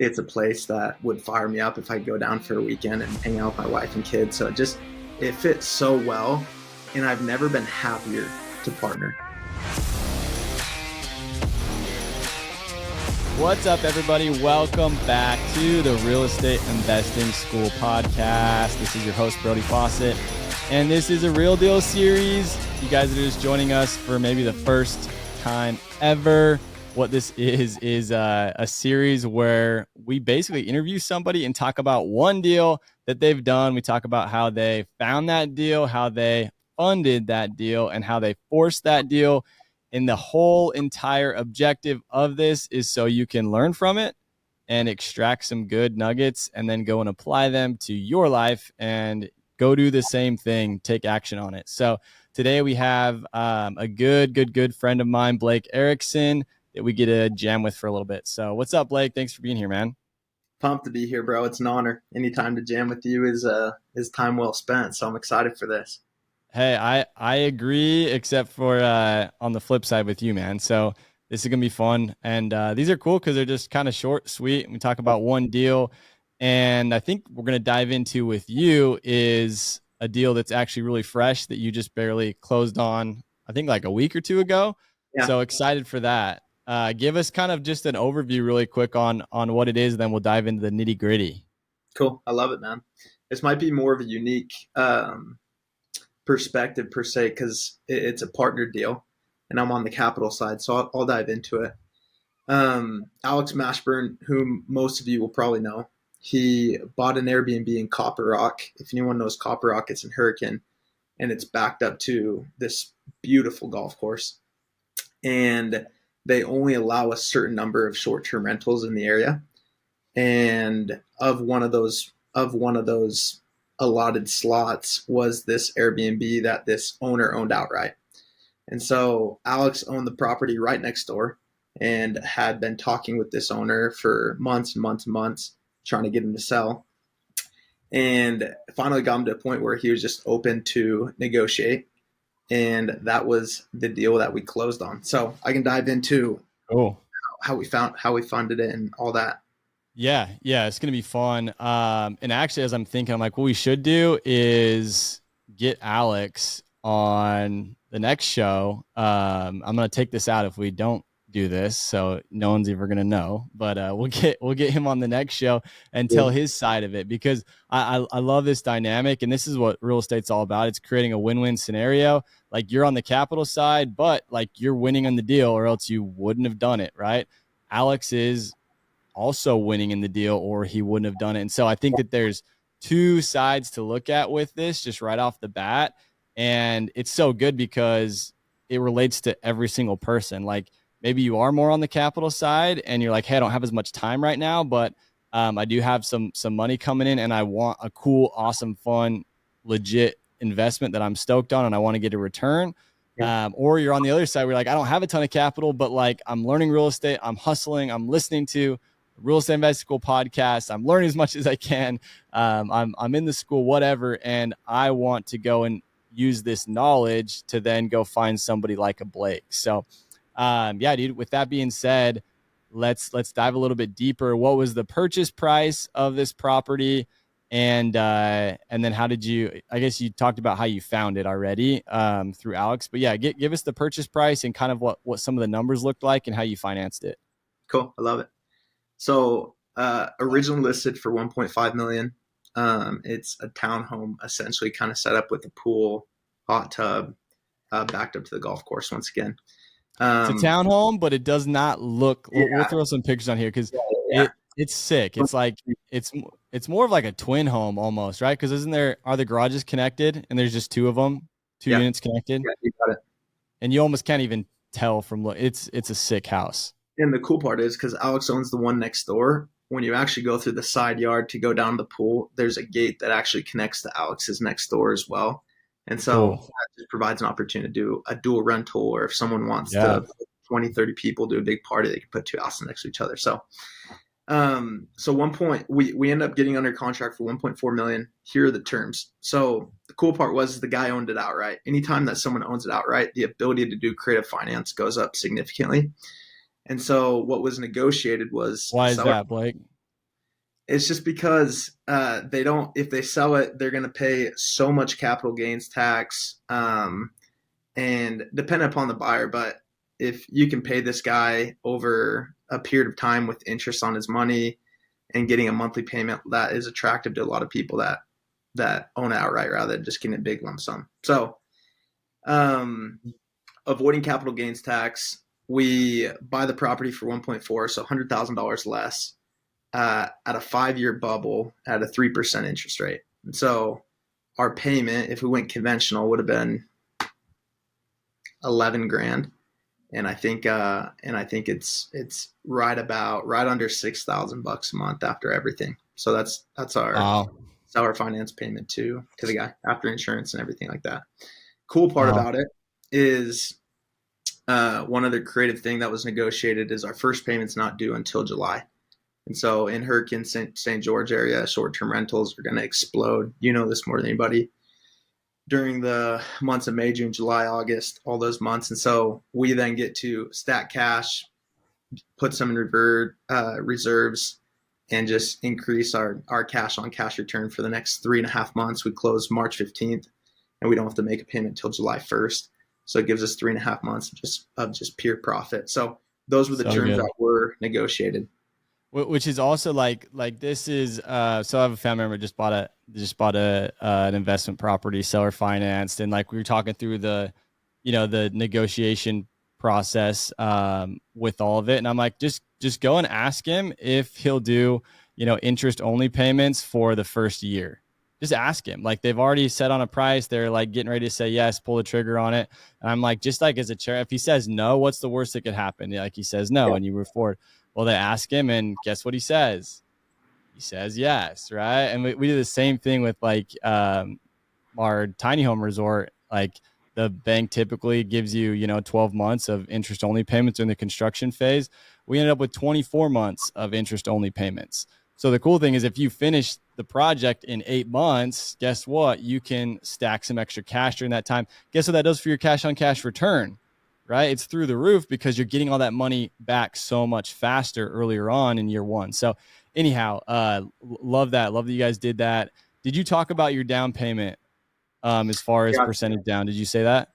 it's a place that would fire me up if I go down for a weekend and hang out with my wife and kids. So it fits so well, and I've never been happier to partner. What's up, everybody? Welcome back to the Real Estate Investing School podcast. This is your host, Brody, and this is a Real Deal series. You guys are just joining us for maybe the first time ever. What this is a series where we basically interview somebody and talk about one deal that they've done. We talk about how they found that deal, how they funded that deal, and how they forced that deal. And the whole entire objective of this is so you can learn from it and extract some good nuggets and then go and apply them to your life and go do the same thing, take action on it. So today we have a good friend of mine, Blake Erickson, that we get to jam with for a little bit. So what's up, Blake? Thanks for being here, man. Pumped to be here, bro. It's an honor. Anytime to jam with you is time well spent. So I'm excited for this. Hey, I agree, except for on the flip side with you, man. So this is going to be fun. And these are cool because they're just kind of short, sweet. We talk about one deal. And I think we're going to dive into with you is a deal that's actually really fresh that you just barely closed on, I think like a week or two ago. Yeah. So excited for that. Give us kind of just an overview really quick on what it is. Then we'll dive into the nitty gritty. Cool. I love it, man. This might be more of a unique perspective per se, because it's a partner deal and I'm on the capital side. So I'll dive into it. Alex Mashburn, whom most of you will probably know, he bought an Airbnb in Copper Rock. If anyone knows Copper Rock, it's in Hurricane and it's backed up to this beautiful golf course. And they only allow a certain number of short-term rentals in the area. And of one of those allotted slots was this Airbnb that this owner owned outright. And so Alex owned the property right next door and had been talking with this owner for months and months and months, trying to get him to sell. And finally got him to a point where he was just open to negotiate. And that was the deal that we closed on. So I can dive into how we funded it and all that. Yeah, it's going to be fun. And actually, as I'm thinking, I'm like, what we should do is get Alex on the next show. I'm going to take this out if we don't do this, so no one's ever going to know. But we'll get him on the next show and tell his side of it, because I love this dynamic, and this is what real estate's all about. It's creating a win-win scenario. Like, you're on the capital side, but like you're winning on the deal, or else you wouldn't have done it, right? Alex is also winning in the deal, or he wouldn't have done it. And so I think that there's two sides to look at with this just right off the bat. And it's so good because it relates to every single person. Like, maybe you are more on the capital side and you're like, hey, I don't have as much time right now, but I do have some money coming in and I want a cool, awesome, fun, legit investment that I'm stoked on and I want to get a return. Or you're on the other side where you're like, I don't have a ton of capital, but like I'm learning real estate, I'm hustling, I'm listening to Real Estate Investing School podcast, I'm learning as much as I can. I'm in the school, whatever, and I want to go and use this knowledge to then go find somebody like a Blake. So yeah, dude, with that being said, let's dive a little bit deeper. What was the purchase price of this property? And then how did you, I guess you talked about how you found it already through Alex, but yeah, give us the purchase price and kind of what some of the numbers looked like and how you financed it. Cool. I love it. So originally listed for 1.5 million. It's a townhome, essentially, kind of set up with a pool, hot tub, backed up to the golf course once again. It's a townhome, but it does not look. We'll throw some pictures on here because it's sick. It's like it's more of like a twin home almost, right? Because are the garages connected and there's just two of them, two units connected? Yeah, you got it. And you almost can't even tell from look. It's a sick house. And the cool part is, because Alex owns the one next door, when you actually go through the side yard to go down to the pool, there's a gate that actually connects to Alex's next door as well. And so that just provides an opportunity to do a dual rental, or if someone wants to 20, 30 people do a big party, they can put two houses next to each other. So we end up getting under contract for 1.4 million. Here are the terms. So the cool part was the guy owned it outright. Anytime that someone owns it outright, the ability to do creative finance goes up significantly. And so what was negotiated was... Why is that, Blake? It's just because they don't. If they sell it, they're going to pay so much capital gains tax, and depending upon the buyer. But if you can pay this guy over a period of time with interest on his money and getting a monthly payment, that is attractive to a lot of people that own it outright rather than just getting a big lump sum. So, um, avoiding capital gains tax, we buy the property for 1.4, so $100,000 less at a 5-year bubble at a 3% interest rate. And so our payment, if we went conventional, would have been 11 grand. And I think it's right under $6,000 a month after everything. So that's Wow. our finance payment to the guy after insurance and everything like that. Cool part Wow. about it is one other creative thing that was negotiated is our first payment's not due until July. And so in Hurricane St. George area, short-term rentals are going to explode. You know this more than anybody during the months of May, June, July, August, all those months. And so we then get to stack cash, put some in reserves, and just increase our cash on cash return for the next 3.5 months. We close March 15th, and we don't have to make a payment until July 1st. So it gives us 3.5 months of just pure profit. So those were the So terms good. that were negotiated. Which is also like this is so I have a family member just bought a an investment property, seller financed, and like we were talking through the negotiation process with all of it, and I'm like, just go and ask him if he'll do interest only payments for the first year. Just ask him. Like they've already set on a price, they're like getting ready to say yes, pull the trigger on it, and I'm like, just like as a chair, if he says no, what's the worst that could happen? Like he says no, Yeah. and you move forward. Well, they ask him, and guess what he says? He says yes, right? And we do the same thing with like our tiny home resort. Like the bank typically gives you, 12 months of interest only payments during the construction phase. We ended up with 24 months of interest only payments. So the cool thing is if you finish the project in 8 months, guess what? You can stack some extra cash during that time. Guess what that does for your cash on cash return? Right? It's through the roof because you're getting all that money back so much faster earlier on in year one. So anyhow, love that. Love that you guys did that. Did you talk about your down payment as far as Yeah. percentage down? Did you say that?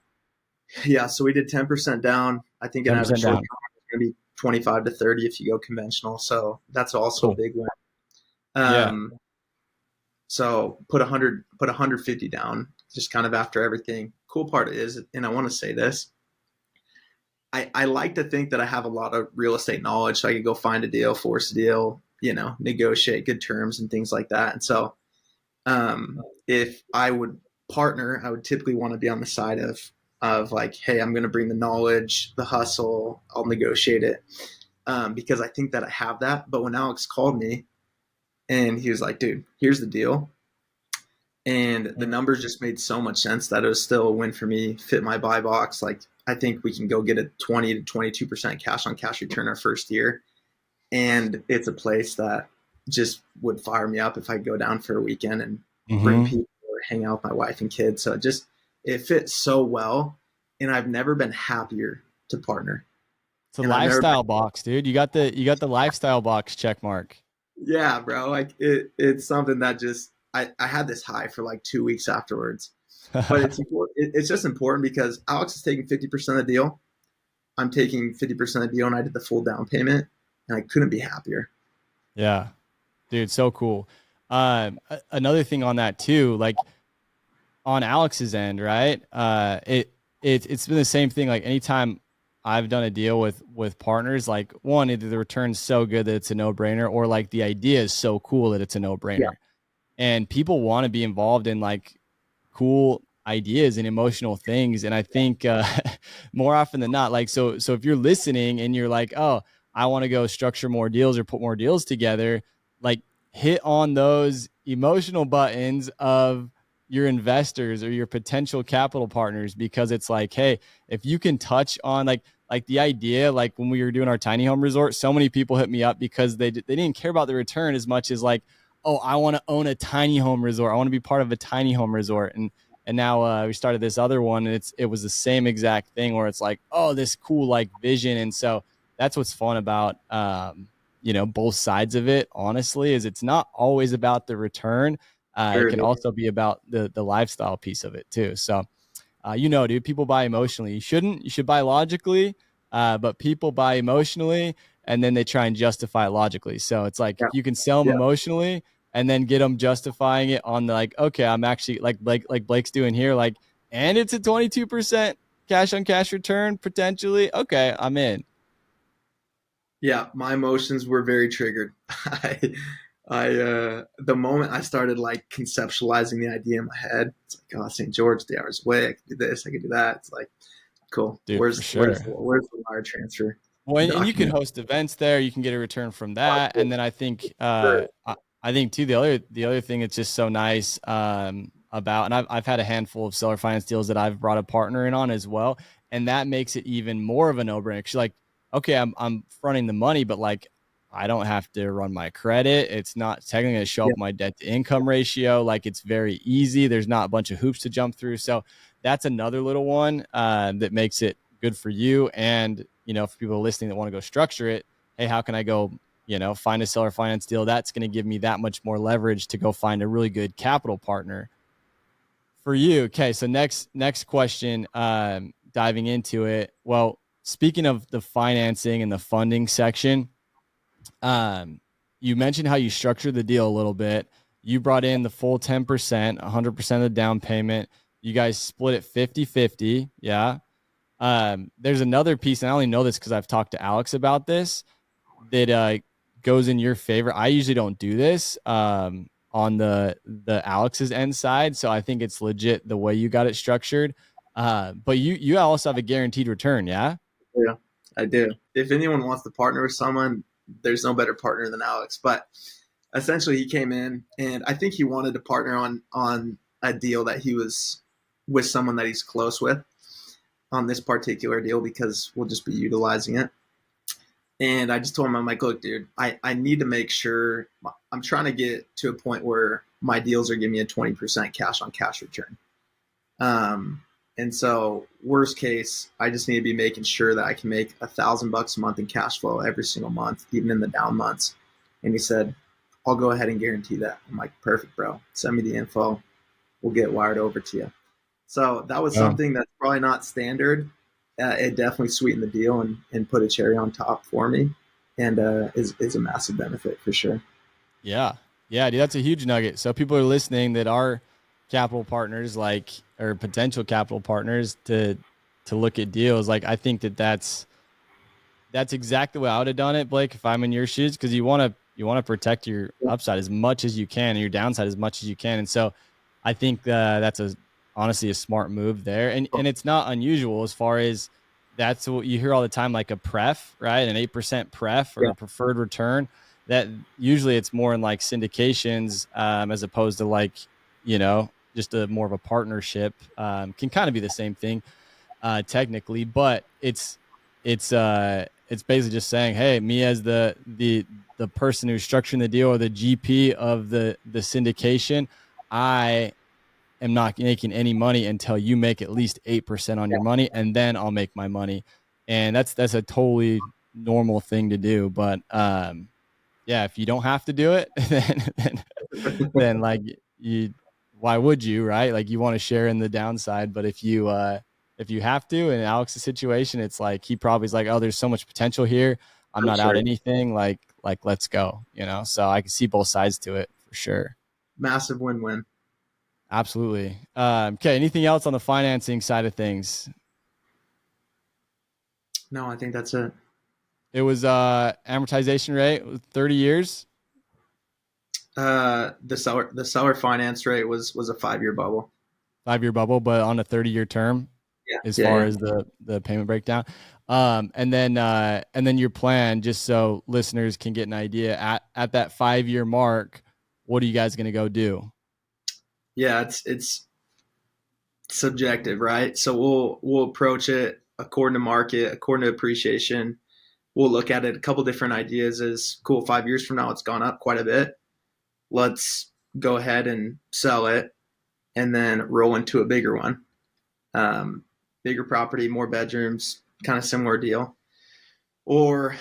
Yeah. So we did 10% down. I think an average 10% short down. term is going to be 25 to 30 if you go conventional. So that's also a Cool. big win. Yeah. Um, so put 150 down, just kind of after everything. Cool part is, and I want to say this, I like to think that I have a lot of real estate knowledge, so I could go find a deal, force a deal, negotiate good terms and things like that. And so, if I would partner, I would typically want to be on the side of like, hey, I'm going to bring the knowledge, the hustle, I'll negotiate it, because I think that I have that. But when Alex called me and he was like, dude, here's the deal. And the numbers just made so much sense that it was still a win for me, fit my buy box. Like, I think we can go get a 20 to 22% cash on cash return our first year. And it's a place that just would fire me up if I go down for a weekend and bring Mm-hmm. people or hang out with my wife and kids. So it fits so well. And I've never been happier to partner. It's a And I've never lifestyle box, dude. You got the lifestyle box check mark. Yeah, bro. Like it's something that just I had this high for like 2 weeks afterwards. But it's important. It's just important because Alex is taking 50% of the deal. I'm taking 50% of the deal, and I did the full down payment, and I couldn't be happier. Yeah, dude, so cool. Another thing on that too, like on Alex's end, right? It's been the same thing. Like anytime I've done a deal with partners, like one, either the return's so good that it's a no brainer, or like the idea is so cool that it's a no Yeah, brainer. And people want to be involved in like cool ideas and emotional things. And I think more often than not, like so if you're listening and you're like, oh, I want to go structure more deals or put more deals together, like hit on those emotional buttons of your investors or your potential capital partners, because it's like, hey, if you can touch on like the idea, like when we were doing our tiny home resort, so many people hit me up because they didn't care about the return as much as like, oh, I want to own a tiny home resort. I want to be part of a tiny home resort. And now we started this other one, and it was the same exact thing where it's like, oh, this cool like vision. And so that's what's fun about both sides of it, honestly, is it's not always about the return. It Sure, can dude. also be about the lifestyle piece of it too. So, dude, people buy emotionally. You shouldn't. You should buy logically, but people buy emotionally, and then they try and justify it logically. So it's like Yeah, if you can sell them yeah, emotionally and then get them justifying it on the like, okay, I'm actually like Blake's doing here, like, and it's a 22% cash on cash return potentially. Okay, I'm in. yeah. My emotions were very triggered. The moment I started like conceptualizing the idea in my head, it's like, oh, St. George, the hours away. I could do this. I could do that. It's like, cool. Dude, for sure. Where's the wire transfer Well, and you can document? host events there. You can get a return from that, and then I think Sure. I think too the other thing that's just so nice about, and I've had a handful of seller finance deals that I've brought a partner in on as well, and that makes it even more of a no brainer. Cause you're like, okay, I'm fronting the money, but like I don't have to run my credit. It's not technically going to show Yeah, up my debt to income ratio. Like it's very easy. There's not a bunch of hoops to jump through. So that's another little one that makes it good for you. And, for people listening that want to go structure it, hey, how can I go, find a seller finance deal? That's going to give me that much more leverage to go find a really good capital partner for you. Okay. So next question, diving into it. Well, speaking of the financing and the funding section, um, you mentioned how you structured the deal a little bit. You brought in the full 10%, 100% of the down payment. You guys split it 50-50. Yeah. There's another piece, and I only know this because I've talked to Alex about this, that goes in your favor. I usually don't do this on the Alex's end side, so I think it's legit the way you got it structured. But you also have a guaranteed return, yeah? yeah, I do. If anyone wants to partner with someone, there's no better partner than Alex. But essentially, he came in, and I think he wanted to partner on a deal that he was with someone that he's close with on this particular deal because we'll just be utilizing it. And I just told him, I'm like, look, dude, I need to make sure I'm trying to get to a point where my deals are giving me a 20% cash on cash return. Um, and so worst case, I just need to be making sure that I can make $1,000 a month in cash flow every single month, even in the down months. And he said, I'll go ahead and guarantee that. I'm like, perfect, bro. Send me the info. We'll get it wired over to you. So that was Oh, something that's probably not standard. It definitely sweetened the deal and put a cherry on top for me, and is a massive benefit for sure. yeah. Yeah, dude, that's a huge nugget. So people are listening that are capital partners, like, or potential capital partners to look at deals. Like, I think that's exactly what I would have done it, Blake, if I'm in your shoes, because you want to protect your upside as much as you can and your downside as much as you can. And so I think that's honestly a smart move there. And it's not unusual as far as that's what you hear all the time, like a pref, right? An 8% pref or Yeah, a preferred return. That usually it's more in like syndications, as opposed to like, just a more of a partnership. Can kind of be the same thing technically, but it's basically just saying, hey, me as the person who's structuring the deal or the GP of the syndication, I am not making any money until you make at least 8% on yeah, your money, and then I'll make my money. And that's a totally normal thing to do. But yeah, if you don't have to do it, then like you, why would you, right? Like you want to share in the downside, but if you have to, in Alex's situation, it's like he probably is like, oh, there's so much potential here. I'm for not out sure. anything. Like let's go. So I can see both sides to it for sure. Massive win-win. Absolutely. Okay. Anything else on the financing side of things? No, I think that's it. It was amortization rate 30 years, The seller finance rate was a 5 year bubble. 5-year bubble, but on a 30-year term Yeah, as yeah, far yeah. as the payment breakdown. And then your plan, just so listeners can get an idea at that 5-year mark, what are you guys going to go do? Yeah, it's subjective, right? So we'll approach it according to market, according to appreciation. We'll look at it. A couple different ideas is cool. 5 years from now, it's gone up quite a bit. Let's go ahead and sell it and then roll into a bigger one. Um, Bigger property, more bedrooms, kind of similar deal. Or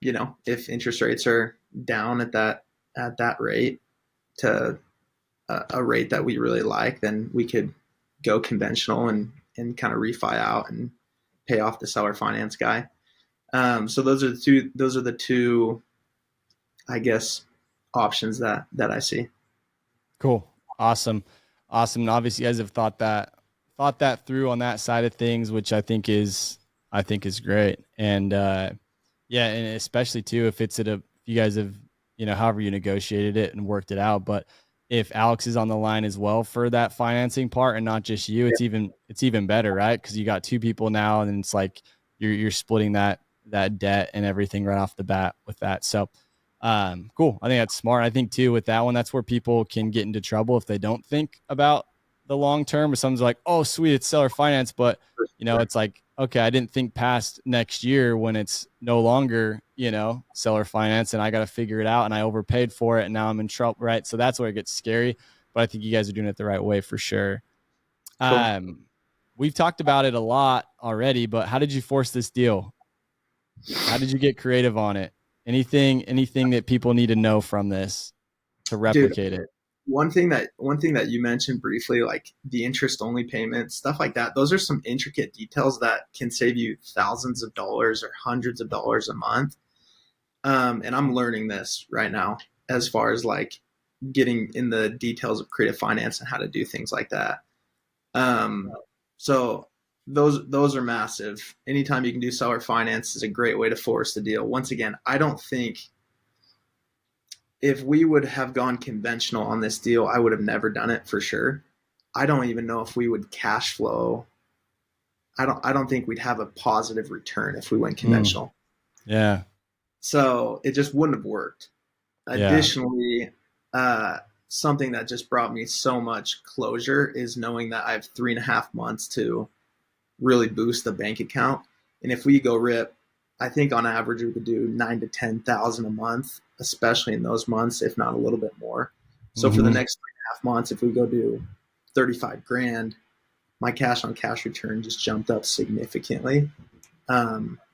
if interest rates are down at that rate to a rate that we really like, then we could go conventional and kind of refi out and pay off the seller finance guy. So those are the two, I guess, options that I see. Cool. Awesome. Awesome. And obviously you guys have thought that through on that side of things, which I think is great. And yeah, and especially too if it's if you guys have, however you negotiated it and worked it out, but if Alex is on the line as well for that financing part and not just you, Yeah, it's even better, right? Because you got two people now, and it's like you're splitting that debt and everything right off the bat with that. So cool. I think that's smart. I think too with that one, that's where people can get into trouble if they don't think about the long term. Or someone's like, "Oh, sweet, it's seller finance," but for sure. it's like, okay, I didn't think past next year when it's no longer, seller finance, and I got to figure it out, and I overpaid for it, and now I'm in trouble, right? So that's where it gets scary. But I think you guys are doing it the right way for sure. Cool. Um, we've talked about it a lot already, but how did you force this deal? How did you get creative on it? Anything that people need to know from this to Dude, replicate it? one thing that you mentioned briefly, like the interest only payments, stuff like that, those are some intricate details that can save you thousands of dollars or hundreds of dollars a month. And I'm learning this right now as far as like getting in the details of creative finance and how to do things like that. Um, so those are massive. Anytime you can do seller finance is a great way to force the deal. Once again, I don't think if we would have gone conventional on this deal, I would have never done it for sure. I don't even know if we would cash flow. I don't think we'd have a positive return if we went Mm, conventional. yeah, So it just wouldn't have worked. yeah. Additionally, something that just brought me so much closure is knowing that I have 3.5 months to really boost the bank account. And if we go rip, I think on average we could do 9 to 10,000 a month, especially in those months, if not a little bit more. So for the Hmm. next 3.5 months, if we go do 35 grand, my cash on cash return just jumped up significantly,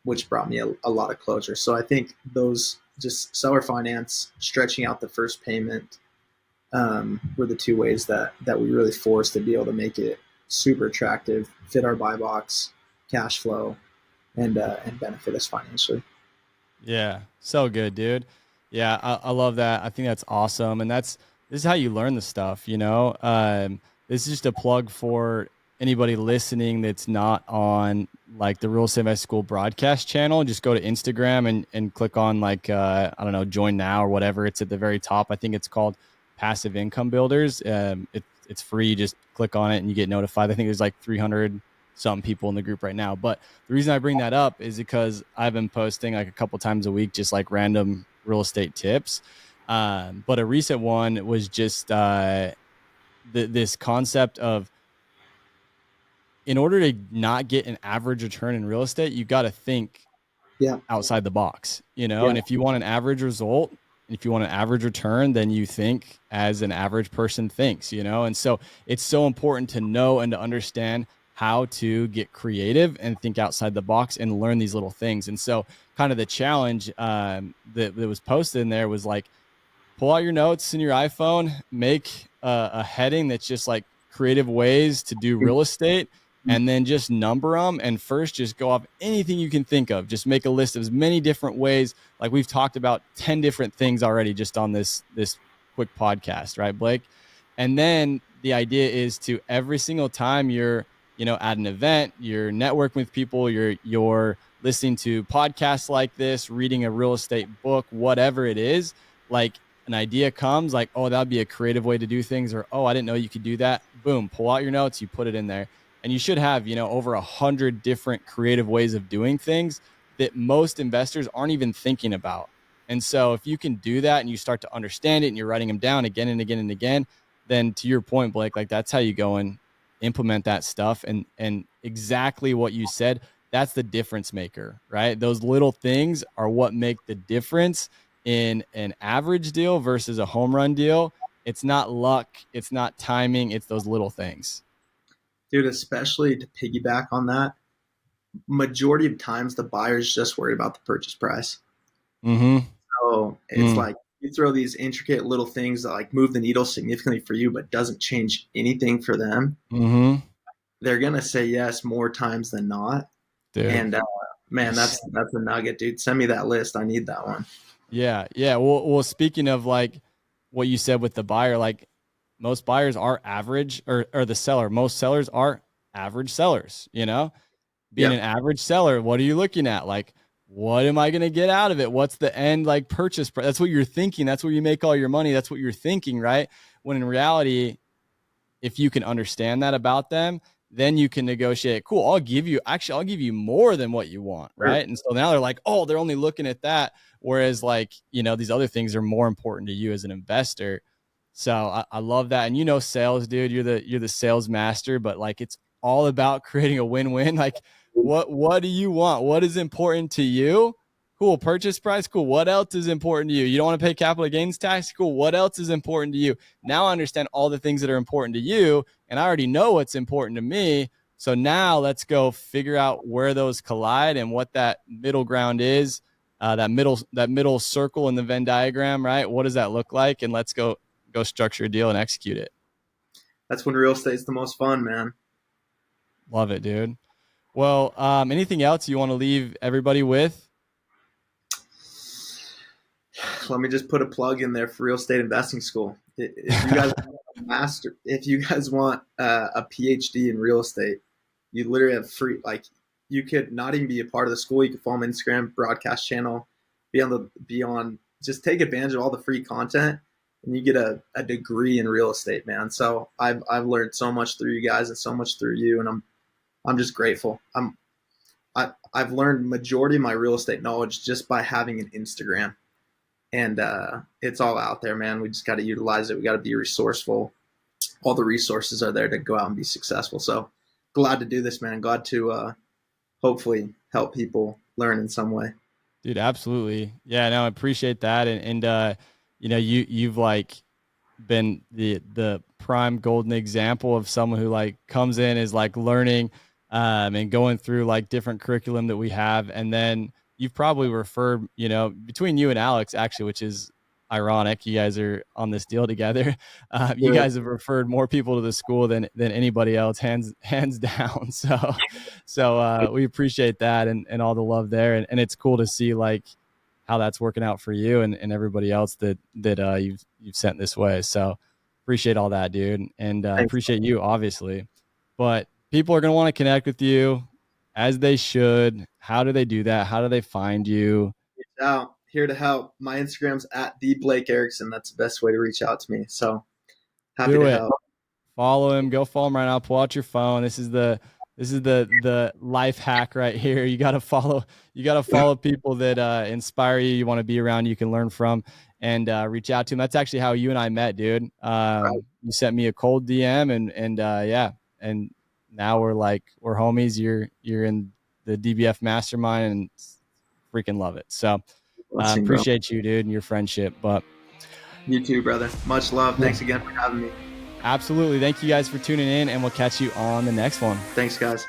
which brought me a lot of closure. So I think those just seller finance, stretching out the first payment, were the two ways that we really forced the deal to make it super attractive, fit our buy box, cash flow, and benefit us financially. Yeah, so good, dude. Yeah, I love that. I think that's awesome, and this is how you learn the stuff. This is just a plug for anybody listening that's not on like the Real Estate Invest School broadcast channel. Just go to Instagram and click on like I don't know, join now or whatever. It's at the very top. I think it's called Passive Income Builders. It's free. Just click on it and you get notified. I think there's like 300 some people in the group right now, but the reason I bring that up is because I've been posting like a couple times a week, just like random real estate tips. But a recent one was just this concept of in order to not get an average return in real estate, you got to think Yeah, outside the box, yeah, and if you want an average result, if you want an average return, then you think as an average person thinks, and so it's so important to know and to understand how to get creative and think outside the box and learn these little things. And so kind of the challenge that was posted in there was like, pull out your notes in your iPhone, make a heading that's just like creative ways to do real estate, and then just number them. And first, just go off anything you can think of. Just make a list of as many different ways. Like we've talked about 10 different things already just on this quick podcast, right, Blake? And then the idea is to every single time you're at an event, you're networking with people, you're listening to podcasts like this, reading a real estate book, whatever it is, like an idea comes like, oh, that'd be a creative way to do things, or oh, I didn't know you could do that. Boom, pull out your notes, you put it in there. And you should have, over 100 different creative ways of doing things that most investors aren't even thinking about. And so if you can do that and you start to understand it and you're writing them down again and again and again, then to your point, Blake, like that's how you go and implement that stuff. And exactly what you said, that's the difference maker, right? Those little things are what make the difference in an average deal versus a home run deal. It's not luck, it's not timing, it's those little things. dude. Especially to piggyback on that, majority of times the buyer's just worried about the purchase price. Mm-hmm. So it's Mm. like you throw these intricate little things that like move the needle significantly for you, but doesn't change anything for them. Mm-hmm. They're gonna say yes more times than not. Dude. And man, that's a nugget, dude. Send me that list. I need that one. Yeah, yeah. Well, speaking of like what you said with the buyer, like most buyers are average, or the seller. Most sellers are average sellers. Being an Yep. average seller, what are you looking at? Like, what am I going to get out of it? What's the end like purchase price? That's what you're thinking. That's where you make all your money. That's what you're thinking, right? When in reality, if you can understand that about them, then you can negotiate. Cool, I'll give you more than what you want, Sure. right? And so now they're like, oh, they're only looking at that, whereas like these other things are more important to you as an investor. So I love that. And sales, dude, you're the sales master, but like it's all about creating a win-win. Like what do you want? What is important to you? Cool. Purchase price. Cool. What else is important to you? You don't want to pay capital gains tax? Cool. What else is important to you? Now I understand all the things that are important to you, and I already know what's important to me. So now let's go figure out where those collide and what that middle ground is, that middle circle in the Venn diagram, right? What does that look like? And let's go structure a deal and execute it. That's when real estate's the most fun, man. Love it, dude. Well, anything else you want to leave everybody with? Let me just put a plug in there for real estate investing school. If you guys want a master, if you guys want a PhD in real estate, you literally have free. Like you could not even be a part of the school. You could follow my Instagram broadcast channel, be on. Just take advantage of all the free content, and you get a degree in real estate, man. So I've learned so much through you guys and so much through you, and I'm just grateful. I've learned majority of my real estate knowledge just by having an Instagram, and it's all out there, man. We just got to utilize it. We got to be resourceful. All the resources are there to go out and be successful. So glad to do this, man. Glad to hopefully help people learn in some way. Dude, absolutely. Yeah, no, I appreciate that. And you've like been the prime golden example of someone who like comes in is like learning and going through like different curriculum that we have, and then you've probably referred between you and Alex actually, which is ironic. You guys are on this deal together. You Good. guys have referred more people to the school than anybody else, hands down. So we appreciate that and all the love there, and it's cool to see like how that's working out for you and everybody else that you've sent this way. So appreciate all that, dude, and Thanks. appreciate you obviously. But people are gonna want to connect with you as they should. How do they do that? How do they find you? Reach out. Here to help. My Instagram's at the Blake Erickson. That's the best way to reach out to me. So happy Do to it. help. Follow him. Go follow him right now. Pull out your phone. This is the life hack right here. You got to follow. You got to follow people that inspire you. You want to be around. You can learn from and reach out to them. That's actually how you and I met, dude. Right. You sent me a cold DM and yeah, and now we're homies. You're in the DBF mastermind and freaking love it. So Blessing, bro. appreciate you, dude, and your friendship. But You too, brother. Much love. yeah, Thanks again for having me. absolutely. Thank you guys for tuning in, and we'll catch you on the next one. Thanks, guys.